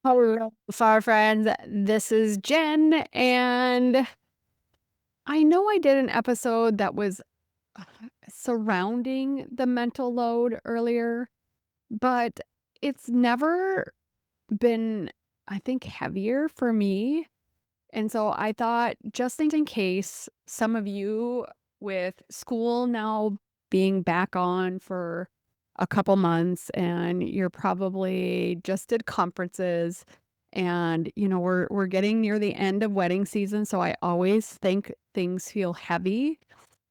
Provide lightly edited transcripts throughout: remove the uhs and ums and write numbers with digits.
Hello, far friends. This is Jen, and I know I did an episode that was uh, surrounding the mental load earlier, but it's never been, I think, heavier for me. And so I thought, just in case some of you with school now being back on for a couple months and you're probably just did conferences and we're getting near the end of wedding season, so I always think things feel heavy,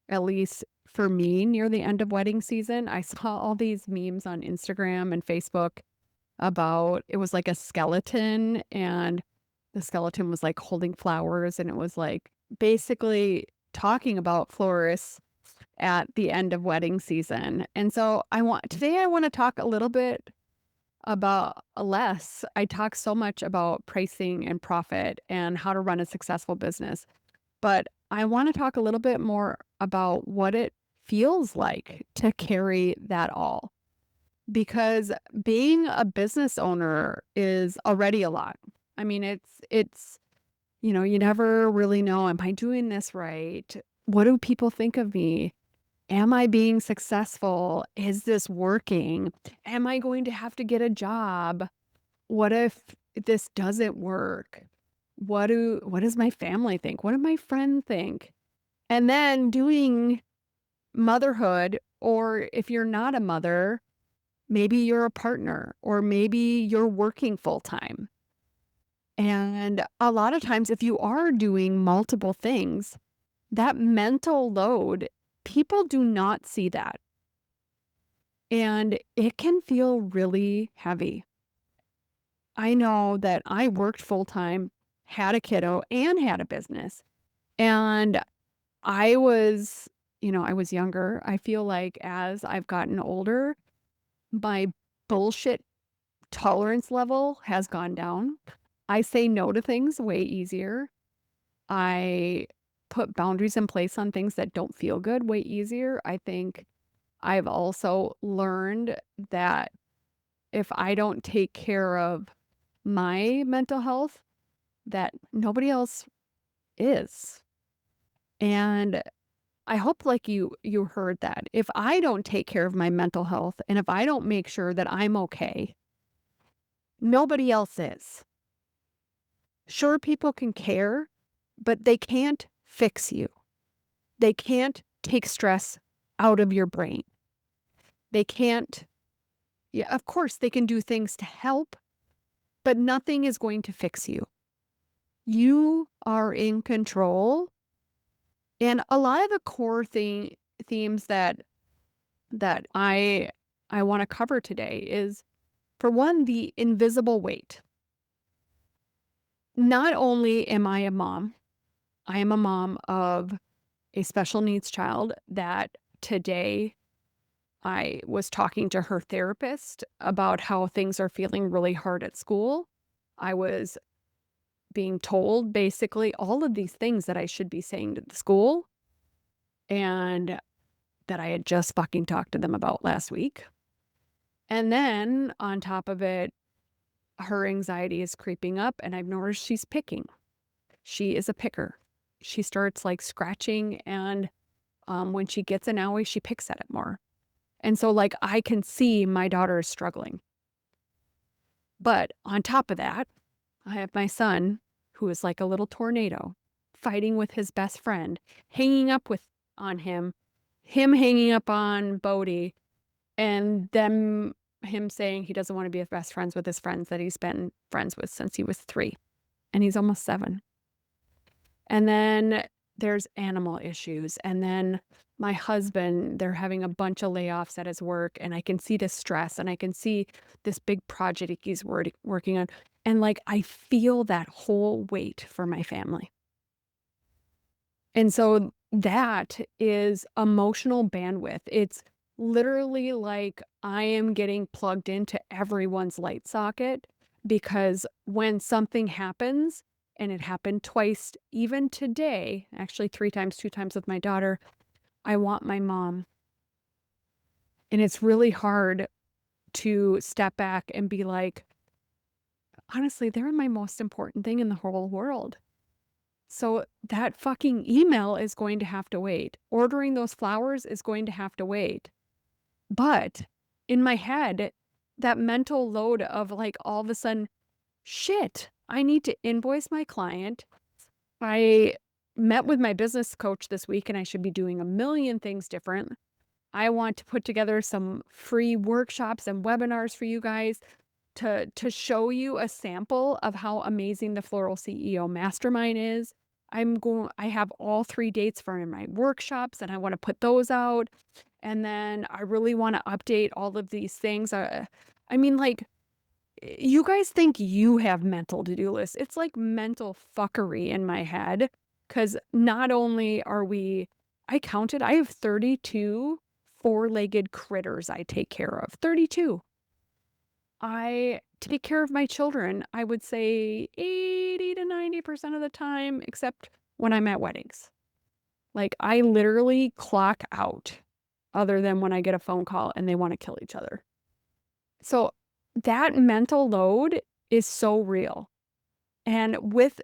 at least for me near the end of wedding season. I saw all these memes on Instagram and Facebook about it was like a skeleton, and the skeleton was like holding flowers, and it was like basically talking about florists at the end of wedding season. And so I want to talk a little bit about less. I talk so much about pricing and profit and how to run a successful business, but I want to talk a little bit more about what it feels like to carry that all, because being a business owner is already a lot. I mean, it's you never really know, am I doing this right? What do people think of me? Am I being successful? Is this working? Am I going to have to get a job? What if this doesn't work? What does my family think? What do my friends think? And then doing motherhood, or if you're not a mother, maybe you're a partner, or maybe you're working full time. And a lot of times, if you are doing multiple things, that mental load, people do not see that. And it can feel really heavy. I know that I worked full time, had a kiddo, and had a business. And I was, I was younger. I feel like as I've gotten older, my bullshit tolerance level has gone down. I say no to things way easier. I put boundaries in place on things that don't feel good way easier. I think I've also learned that if I don't take care of my mental health, that nobody else is. And I hope like you heard that. If I don't take care of my mental health and if I don't make sure that I'm okay, nobody else is. Sure, people can care, but they can't fix you. They can't take stress out of your brain. They can't, yeah, of course, they can do things to help, but nothing is going to fix you. You are in control. And a lot of the core themes that I want to cover today is, for one, the invisible weight. Not only am I a mom, I am a mom of a special needs child that today I was talking to her therapist about how things are feeling really hard at school. I was being told basically all of these things that I should be saying to the school and that I had just fucking talked to them about last week. And then on top of it, her anxiety is creeping up, and I've noticed she's picking. She is a picker. She starts like scratching, and when she gets an owie, she picks at it more. And so, like, I can see my daughter is struggling. But on top of that, I have my son, who is like a little tornado, fighting with his best friend, hanging up with on him hanging up on Bodhi, and them him saying he doesn't want to be best friends with his friends that he's been friends with since he was 3, and he's almost 7. And then there's animal issues, and then my husband, they're having a bunch of layoffs at his work, and I can see the stress, and I can see this big project he's working on, and, like, I feel that whole weight for my family. And so that is emotional bandwidth. It's literally like I am getting plugged into everyone's light socket, because when something happens, and it happened twice, even today, actually 3 times, 2 times with my daughter, I want my mom. And it's really hard to step back and be like, honestly, they're my most important thing in the whole world. So that fucking email is going to have to wait. Ordering those flowers is going to have to wait. But in my head, that mental load of like all of a sudden, shit, I need to invoice my client. I met with my business coach this week and I should be doing a million things different. I want to put together some free workshops and webinars for you guys to show you a sample of how amazing the Floral CEO Mastermind is. I have all 3 dates for my workshops and I want to put those out. And then I really want to update all of these things. I mean, like, you guys think you have mental to-do lists. It's like mental fuckery in my head. Because not only are I counted, I have 32 four-legged critters I take care of. 32. I take care of my children, I would say 80 to 90% of the time, except when I'm at weddings. Like, I literally clock out other than when I get a phone call and they want to kill each other. So that mental load is so real. And with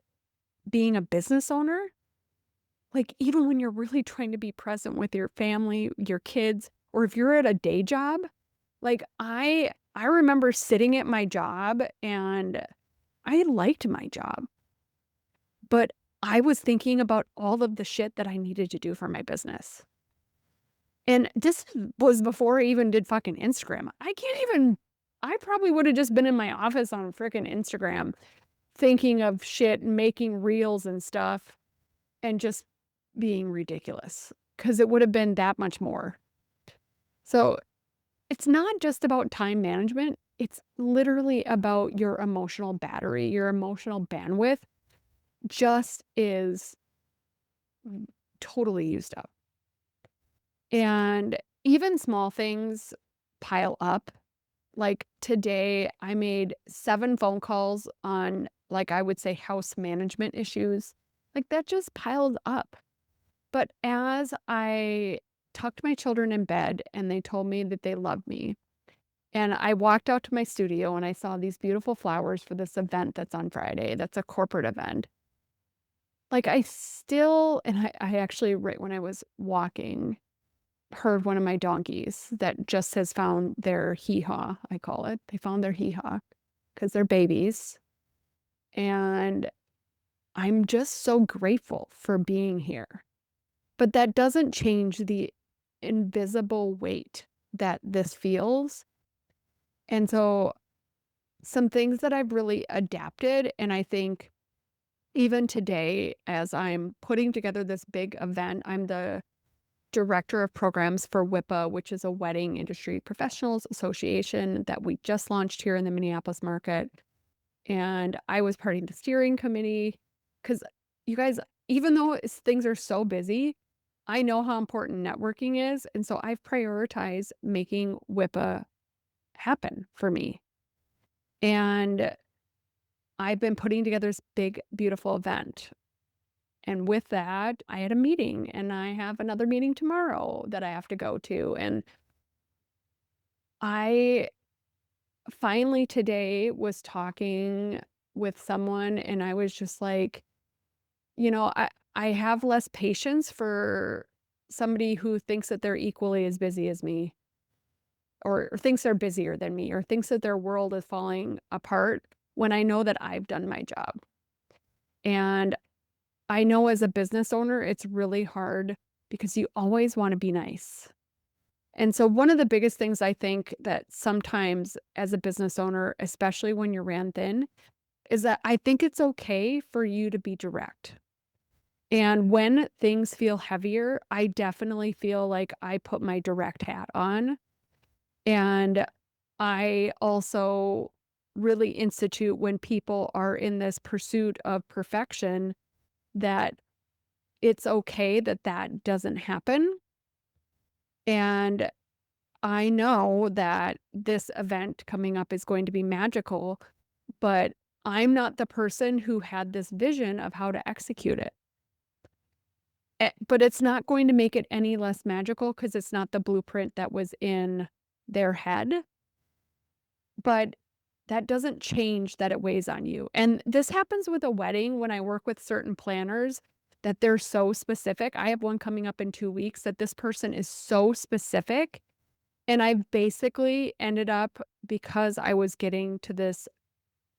being a business owner, like even when you're really trying to be present with your family, your kids, or if you're at a day job, like I remember sitting at my job and I liked my job, but I was thinking about all of the shit that I needed to do for my business. And this was before I even did fucking Instagram. I probably would have just been in my office on freaking Instagram thinking of shit and making reels and stuff and just being ridiculous because it would have been that much more. So it's not just about time management. It's literally about your emotional battery, your emotional bandwidth just is totally used up. And even small things pile up. Like today, I made 7 phone calls on, like, I would say house management issues. Like that just piled up. But as I tucked my children in bed and they told me that they loved me, and I walked out to my studio and I saw these beautiful flowers for this event that's on Friday. That's a corporate event. Like I still, and I actually, right when I was walking, heard one of my donkeys that just has found their hee-haw, I call it. They found their hee-haw because they're babies. And I'm just so grateful for being here. But that doesn't change the invisible weight that this feels. And so some things that I've really adapted, and I think even today, as I'm putting together this big event, I'm the director of programs for WIPA, which is a Wedding Industry Professionals Association that we just launched here in the Minneapolis market. And I was part of the steering committee because you guys, even though things are so busy, I know how important networking is. And so I've prioritized making WIPA happen for me. And I've been putting together this big, beautiful event. And with that, I had a meeting and I have another meeting tomorrow that I have to go to. And I finally today was talking with someone and I was just like, I have less patience for somebody who thinks that they're equally as busy as me or thinks they're busier than me or thinks that their world is falling apart when I know that I've done my job. And I know as a business owner, it's really hard because you always want to be nice. And so one of the biggest things I think that sometimes as a business owner, especially when you're ran thin, is that I think it's okay for you to be direct. And when things feel heavier, I definitely feel like I put my direct hat on. And I also really institute when people are in this pursuit of perfection that it's okay that that doesn't happen. And I know that this event coming up is going to be magical, but I'm not the person who had this vision of how to execute it. But it's not going to make it any less magical because it's not the blueprint that was in their head. But that doesn't change that it weighs on you. And this happens with a wedding when I work with certain planners that they're so specific. I have one coming up in 2 weeks that this person is so specific, and I've basically ended up, because I was getting to this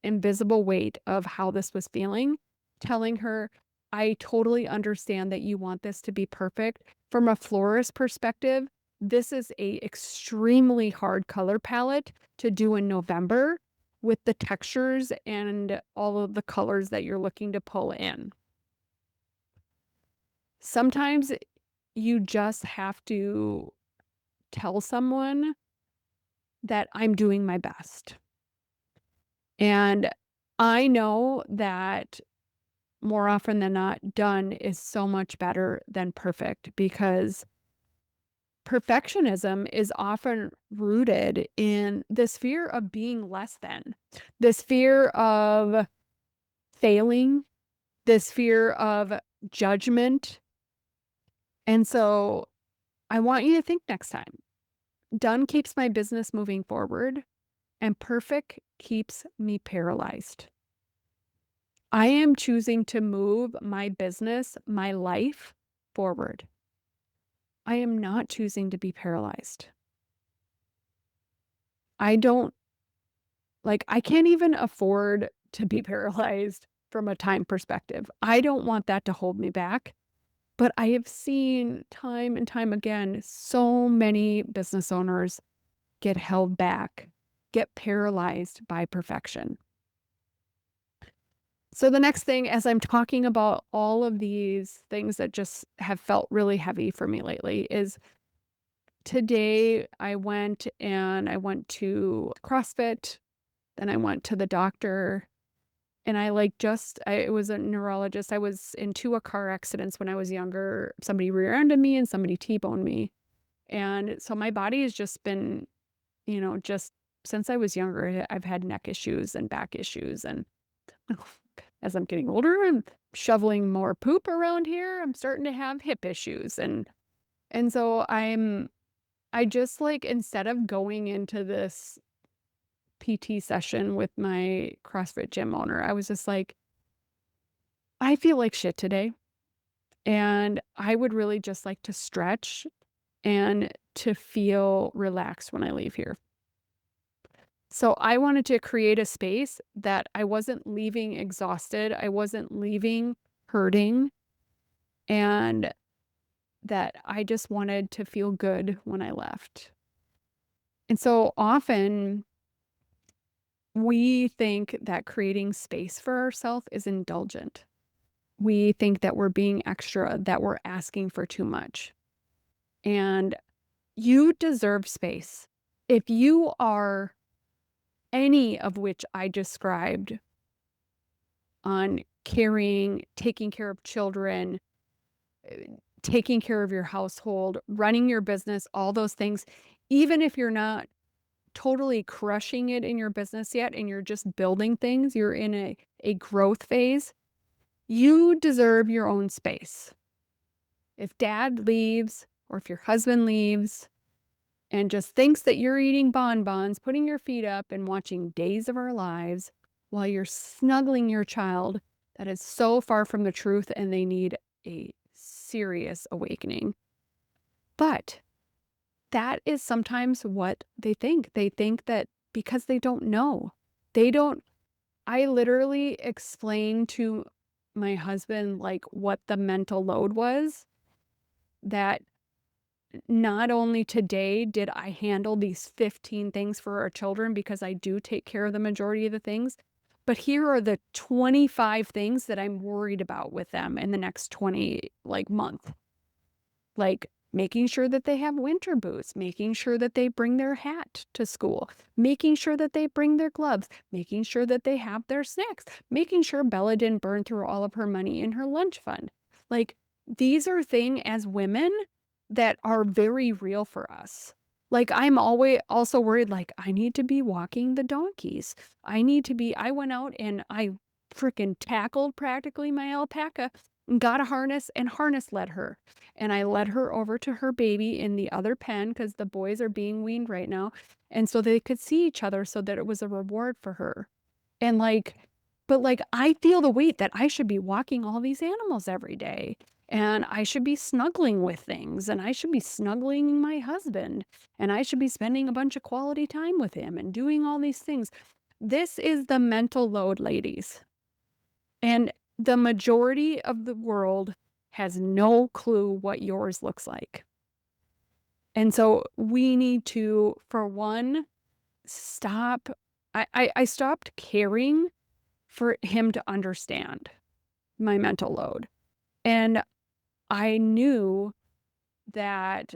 invisible weight of how this was feeling, telling her, "I totally understand that you want this to be perfect. From a florist perspective, this is a extremely hard color palette to do in November with the textures and all of the colors that you're looking to pull in. Sometimes you just have to tell someone that I'm doing my best." And I know that more often than not, done is so much better than perfect, because perfectionism is often rooted in this fear of being less than, this fear of failing, this fear of judgment. And so I want you to think next time, done keeps my business moving forward, and perfect keeps me paralyzed. I am choosing to move my business, my life forward. I am not choosing to be paralyzed. I don't I can't even afford to be paralyzed from a time perspective. I don't want that to hold me back. But I have seen time and time again so many business owners get held back, get paralyzed by perfection. So the next thing, as I'm talking about all of these things that just have felt really heavy for me lately, is today I went to CrossFit, then I went to the doctor, and I it was a neurologist. I was in a car accidents when I was younger. Somebody rear-ended me and somebody T-boned me. And so my body has just been, just since I was younger, I've had neck issues and back issues. And as I'm getting older and shoveling more poop around here, I'm starting to have hip issues. And so I just instead of going into this PT session with my CrossFit gym owner, I was just like, I feel like shit today. And I would really just like to stretch and to feel relaxed when I leave here. So I wanted to create a space that I wasn't leaving exhausted, I wasn't leaving hurting, and that I just wanted to feel good when I left. And so often we think that creating space for ourselves is indulgent. We think that we're being extra, that we're asking for too much. And you deserve space. If you are any of which I described on caring, taking care of children, uh, taking care of your household, running your business, all those things, even if you're not totally crushing it in your business yet and you're just building things, you're in a growth phase, you deserve your own space. If dad leaves or if your husband leaves and just thinks that you're eating bonbons, putting your feet up and watching Days of Our Lives while you're snuggling your child, that is so far from the truth and they need a serious awakening. But that is sometimes what they think. They think that because they don't know. They don't I literally explained to my husband what the mental load was, that not only today did I handle these 15 things for our children because I do take care of the majority of the things, but here are the 25 things that I'm worried about with them in the next 20 month. Making sure that they have winter boots, making sure that they bring their hat to school, making sure that they bring their gloves, making sure that they have their snacks, making sure Bella didn't burn through all of her money in her lunch fund. These are things as women that are very real for us. I'm always also worried, I need to be walking the donkeys. I went out and I freaking tackled practically my alpaca got a harness and harness led her. And I led her over to her baby in the other pen because the boys are being weaned right now. And so they could see each other so that it was a reward for her. And but I feel the weight that I should be walking all these animals every day. And I should be snuggling with things. And I should be snuggling my husband. And I should be spending a bunch of quality time with him and doing all these things. This is the mental load, ladies. And the majority of the world has no clue what yours looks like. And so we need to, for one, stop. I stopped caring for him to understand my mental load. And I knew that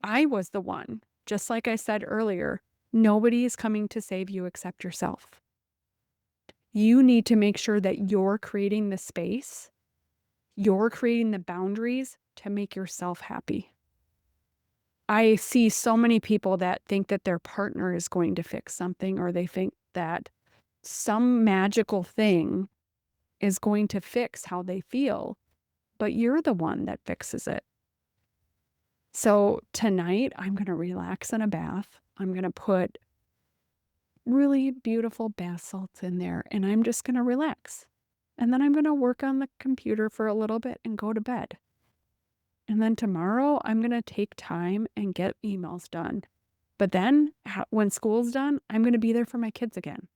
I was the one, just like I said earlier, nobody is coming to save you except yourself. You need to make sure that you're creating the space, you're creating the boundaries to make yourself happy. I see so many people that think that their partner is going to fix something, or they think that some magical thing is going to fix how they feel, but you're the one that fixes it. So tonight, I'm going to relax in a bath. I'm going to put really beautiful bath salts in there, and I'm just going to relax. And then I'm going to work on the computer for a little bit and go to bed. And then tomorrow, I'm going to take time and get emails done. But then when school's done, I'm going to be there for my kids again.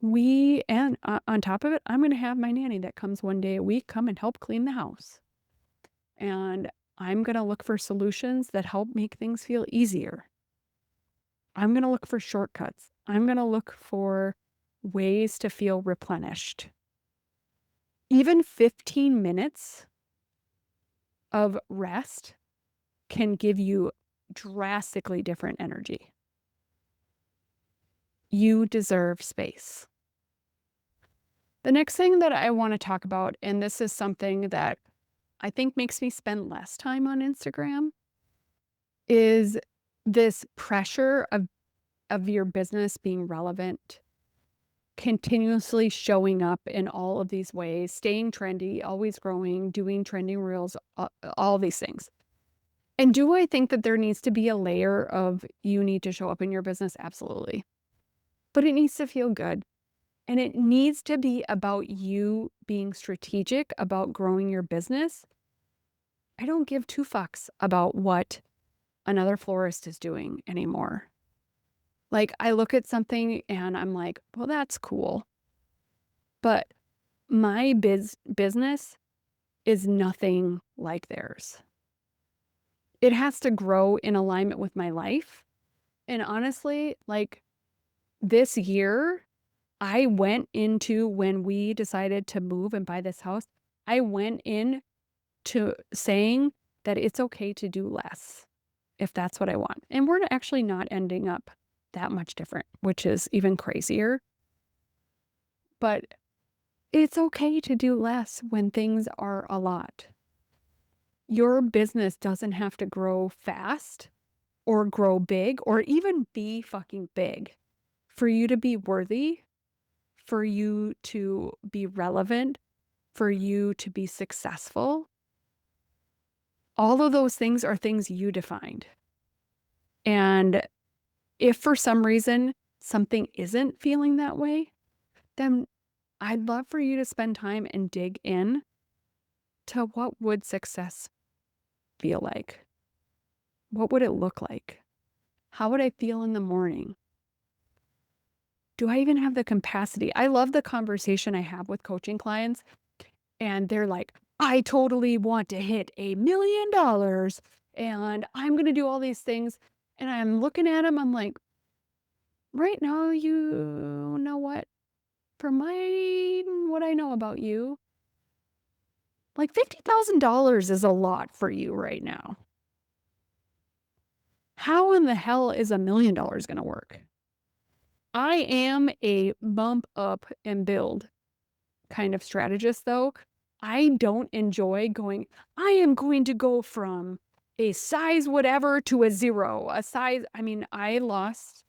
And on top of it, I'm going to have my nanny that comes one day a week come and help clean the house. And I'm going to look for solutions that help make things feel easier. I'm going to look for shortcuts. I'm going to look for ways to feel replenished. Even 15 minutes of rest can give you drastically different energy. You deserve space. The next thing that I want to talk about, and this is something that I think makes me spend less time on Instagram, is this pressure of your business being relevant, continuously showing up in all of these ways, staying trendy, always growing, doing trending reels, all these things. And do I think that there needs to be a layer of you need to show up in your business? Absolutely. But it needs to feel good. And it needs to be about you being strategic about growing your business. I don't give two fucks about what another florist is doing anymore. I look at something and I'm like, well, that's cool. But my business is nothing like theirs. It has to grow in alignment with my life. And honestly, this year, I went into, when we decided to move and buy this house, I went in to saying that it's okay to do less if that's what I want. And we're actually not ending up that much different, which is even crazier. But it's okay to do less when things are a lot. Your business doesn't have to grow fast or grow big or even be fucking big for you to be worthy, for you to be relevant, for you to be successful. All of those things are things you defined. And if for some reason something isn't feeling that way, then I'd love for you to spend time and dig in to what would success feel like? What would it look like? How would I feel in the morning? Do I even have the capacity? I love the conversation I have with coaching clients, and they're like, I totally want to hit $1 million and I'm going to do all these things. And I'm looking at them, I'm like, right now, you know what? For what I know about you, $50,000 is a lot for you right now. How in the hell is $1 million going to work? I am a bump up and build kind of strategist, though. I don't enjoy going, I am going to go from a size whatever to a 0. I lost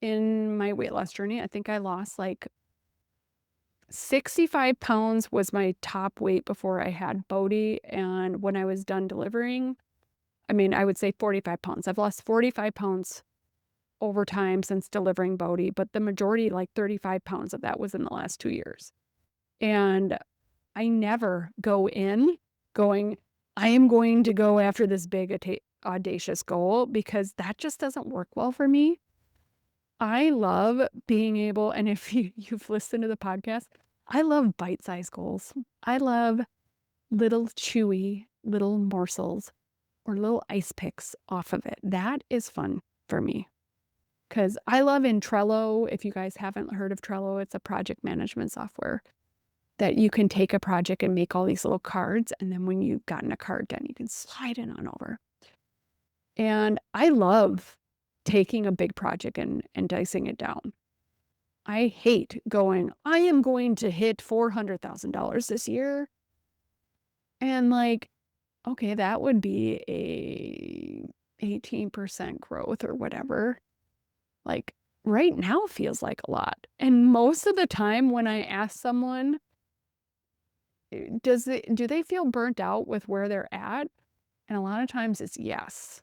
in my weight loss journey, I think I lost 65 pounds was my top weight before I had Bodhi, and when I was done delivering, I mean, I would say 45 pounds. I've lost 45 pounds over time since delivering Bodhi, but the majority, like 35 pounds of that was in the last 2 years. And I never go in going, I am going to go after this big audacious goal, because that just doesn't work well for me. I love being able, and if you've listened to the podcast, I love bite-sized goals. I love little chewy little morsels or little ice picks off of it. That is fun for me. Because I love in Trello, if you guys haven't heard of Trello, it's a project management software that you can take a project and make all these little cards. And then when you've gotten a card done, you can slide it on over. And I love taking a big project and dicing it down. I hate going, I am going to hit $400,000 this year. And like, okay, that would be a 18% growth or whatever. Like right now feels like a lot. And most of the time when I ask someone, do they feel burnt out with where they're at? And a lot of times it's yes.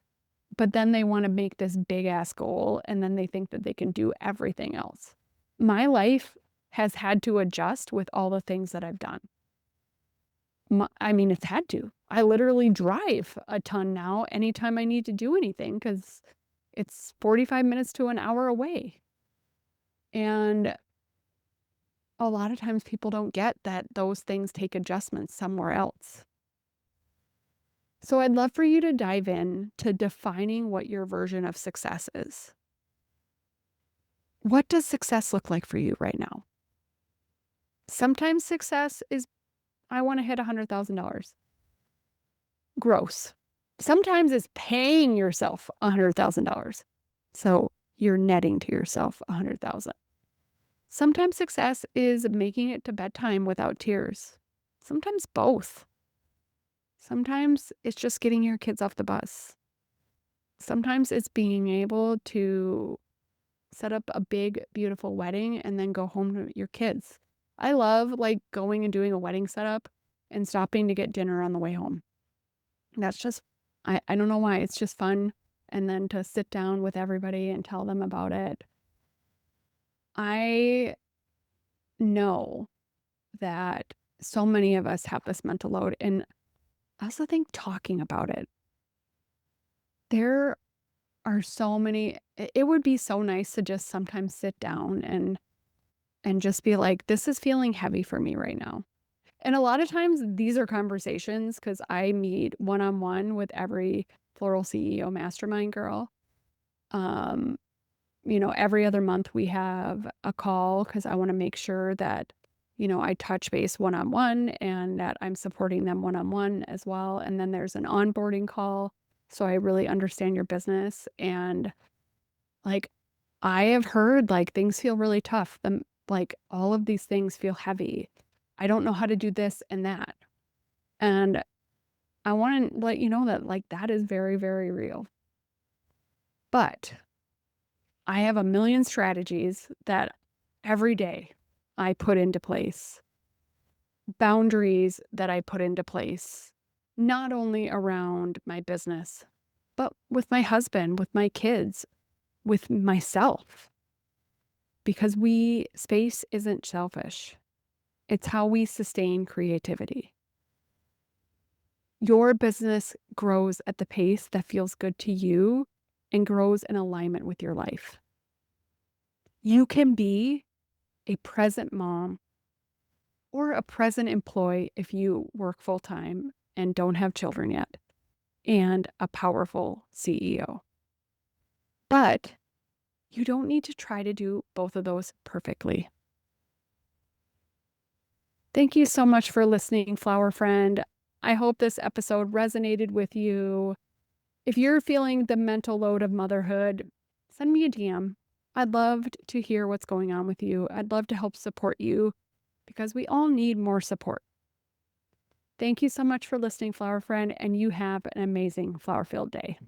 But then they want to make this big ass goal, and then they think that they can do everything else. My life has had to adjust with all the things that I've done. I mean, it's had to. I literally drive a ton now anytime I need to do anything, because it's 45 minutes to an hour away. And a lot of times people don't get that those things take adjustments somewhere else. So I'd love for you to dive in to defining what your version of success is. What does success look like for you right now? Sometimes success is, I want to hit $100,000. Gross. Sometimes it's paying yourself $100,000. So you're netting to yourself $100,000. Sometimes success is making it to bedtime without tears. Sometimes both. Sometimes it's just getting your kids off the bus. Sometimes it's being able to set up a big, beautiful wedding and then go home to your kids. I love like going and doing a wedding setup and stopping to get dinner on the way home. That's just, I don't know why, it's just fun. And then to sit down with everybody and tell them about it. I know that so many of us have this mental load, and I also think talking about it, there are so many, it would be so nice to just sometimes sit down and just be like, this is feeling heavy for me right now. And a lot of times these are conversations, because I meet one-on-one with every Floral CEO Mastermind girl. Every other month we have a call, because I want to make sure that, I touch base one-on-one and that I'm supporting them one-on-one as well. And then there's an onboarding call, so I really understand your business. And like, I have heard like things feel really tough. Like all of these things feel heavy. I don't know how to do this and that. And I want to let you know that like that is very, very real. But I have a million strategies that every day I put into place. Boundaries that I put into place, not only around my business, but with my husband, with my kids, with myself. Because space isn't selfish. It's how we sustain creativity. Your business grows at the pace that feels good to you and grows in alignment with your life. You can be a present mom or a present employee if you work full-time and don't have children yet, and a powerful CEO. But you don't need to try to do both of those perfectly. Thank you so much for listening, flower friend. I hope this episode resonated with you. If you're feeling the mental load of motherhood, send me a DM. I'd love to hear what's going on with you. I'd love to help support you, because we all need more support. Thank you so much for listening, flower friend, and you have an amazing flower-filled day.